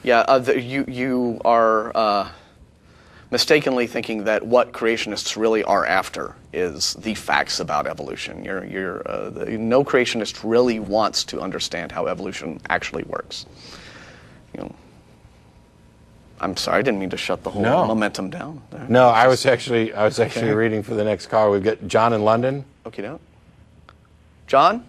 Yeah, you are mistakenly thinking that what creationists really are after is the facts about evolution. No creationist really wants to understand how evolution actually works. I'm sorry, I didn't mean to shut the whole momentum down there. No, I was actually reading for the next call. We've got John in London. Okay, no. John?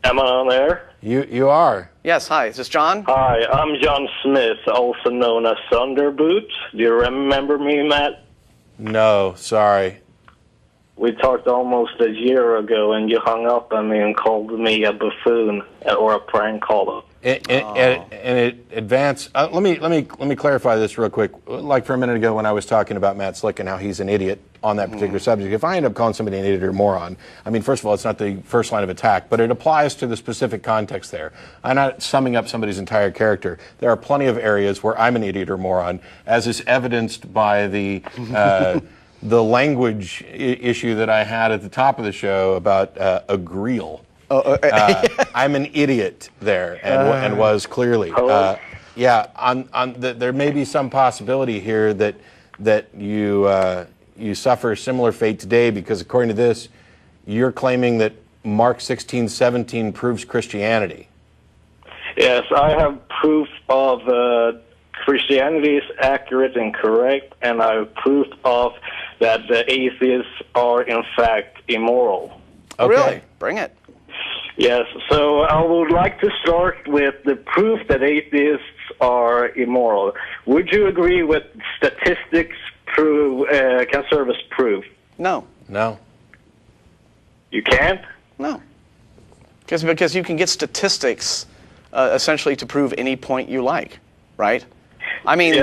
Am I on there? You are. Yes, hi. Is this John? Hi, I'm John Smith, also known as Thunderboot. Do you remember me, Matt? No, sorry. We talked almost a year ago, and you hung up on me and called me a buffoon or a prank caller. Let me clarify this real quick. Like for a minute ago when I was talking about Matt Slick and how he's an idiot on that particular subject, if I end up calling somebody an idiot or moron, I mean, first of all, it's not the first line of attack, but it applies to the specific context there. I'm not summing up somebody's entire character. There are plenty of areas where I'm an idiot or moron, as is evidenced by the language issue that I had at the top of the show about agreel. I'm an idiot there, and was clearly. There may be some possibility here that you suffer a similar fate today, because according to this, you're claiming that Mark 16:17 proves Christianity. Yes, I have proof of Christianity is accurate and correct, and I have proof of that the atheists are in fact immoral. Okay. Really? Bring it. Yes, so I would like to start with the proof that atheists are immoral. Would you agree with statistics can serve as proof? No. No. You can't? No. Because you can get statistics essentially to prove any point you like, right? I mean,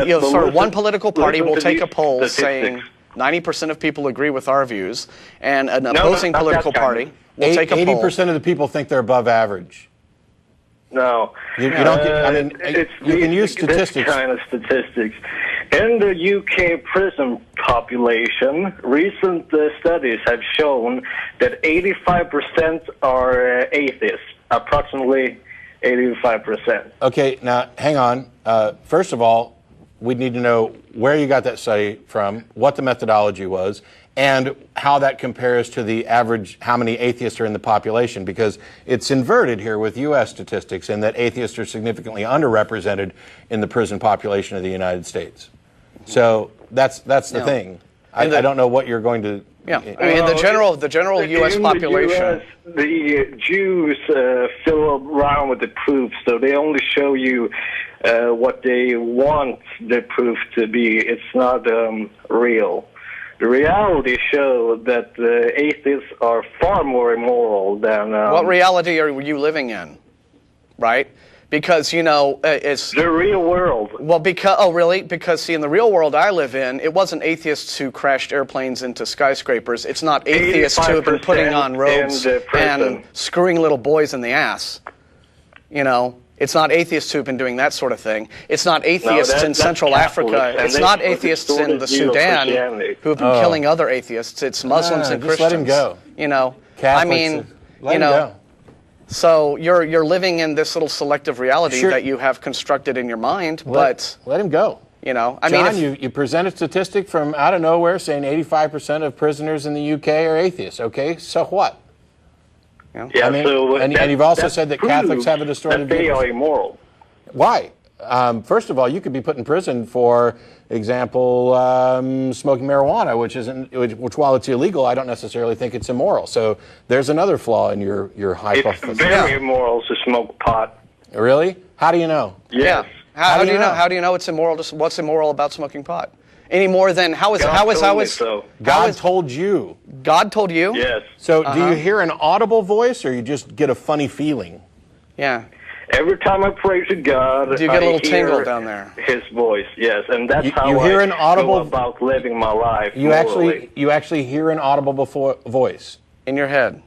one political party will take a poll saying 90% of people agree with our views, and an opposing political party will take a poll. 80% of the people think they're above average. No. You don't get, I mean, you can use statistics. This kind of statistics. In the UK prison population, recent studies have shown that 85% are atheists, approximately 85%. Okay, now hang on. First of all, we'd need to know where you got that study from, what the methodology was, and how that compares to the average, how many atheists are in the population, because it's inverted here with U.S. statistics in that atheists are significantly underrepresented in the prison population of the United States. So that's the thing. I don't know what you're going to... Yeah, I mean, the general U.S. population... The Jews fill around with the proof, so they only show you what they want the proof to be. It's not real. The reality shows that atheists are far more immoral than... what reality are you living in, right? Because, it's... The real world. Well, because, see, in the real world I live in, it wasn't atheists who crashed airplanes into skyscrapers. It's not atheists who have been putting on robes and screwing little boys in the ass. It's not atheists who have been doing that sort of thing. It's not atheists in Central Africa. It's not atheists in the Sudan who have been killing other atheists. It's Muslims and Christians. Just let him go. Catholics, let him go. So you're living in this little selective reality that you have constructed in your mind, but let him go. John, you present a statistic from out of nowhere saying 85% of prisoners in the UK are atheists. Okay, so what? Yeah, and you've also said that Catholics have a distorted view. They are immoral. Why? First of all, you could be put in prison for example, smoking marijuana, which while it's illegal, I don't necessarily think it's immoral. So there's another flaw in your hypothesis. It's very immoral to smoke pot. Really? How do you know? Yes. How do you know? How do you know it's immoral? What's immoral about smoking pot? Any more than how is God told you? God told you? Yes. So do you hear an audible voice, or you just get a funny feeling? Yeah. Every time I pray to God, do you get a little tingle down there? His voice, yes, and that's how hear an audible, go about living my life. You actually hear an audible voice in your head.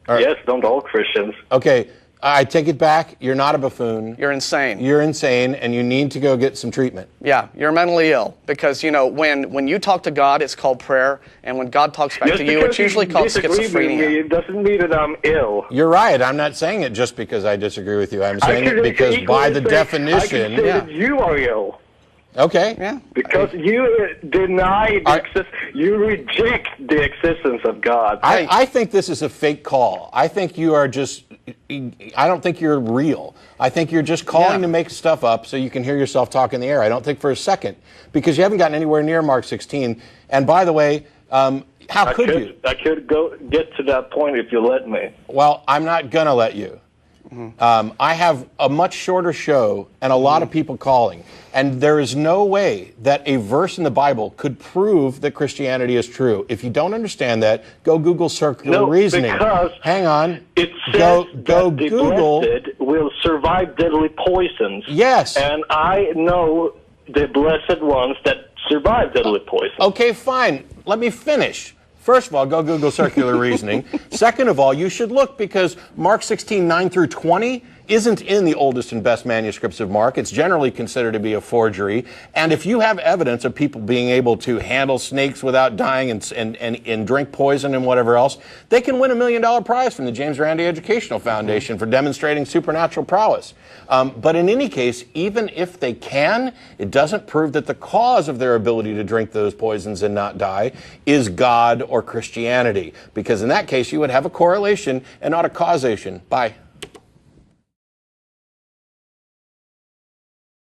Yes, don't all Christians. Okay, I take it back. You're not a buffoon. You're insane. You're insane, and you need to go get some treatment. Yeah, you're mentally ill because, you know, when you talk to God, it's called prayer, and when God talks back to you, it's usually called schizophrenia. It doesn't mean that I'm ill. You're right. I'm not saying it just because I disagree with you. I'm saying it because by the definition... I can say that you are ill. Okay. Yeah. Because you deny you reject the existence of God. I think this is a fake call. I think you are just, I don't think you're real. I think you're just calling to make stuff up so you can hear yourself talk in the air. I don't think for a second, because you haven't gotten anywhere near Mark 16. And by the way, how could you? I could get to that point if you let me. Well, I'm not going to let you. I have a much shorter show and a lot of people calling, and there is no way that a verse in the Bible could prove that Christianity is true. If you don't understand that, go Google circular reasoning. Because hang on. It go says go that the Google. blessed will survive deadly poisons. Yes. And I know the blessed ones that survive deadly poisons. Okay, fine. Let me finish. First of all, go Google circular reasoning. Second of all, you should look because Mark 16, 9 through 20 isn't in the oldest and best manuscripts of Mark. It's generally considered to be a forgery. And if you have evidence of people being able to handle snakes without dying and drink poison and whatever else, they can win $1 million prize from the James Randi Educational Foundation for demonstrating supernatural prowess. But in any case, even if they can, it doesn't prove that the cause of their ability to drink those poisons and not die is God or Christianity. Because in that case, you would have a correlation and not a causation. Bye.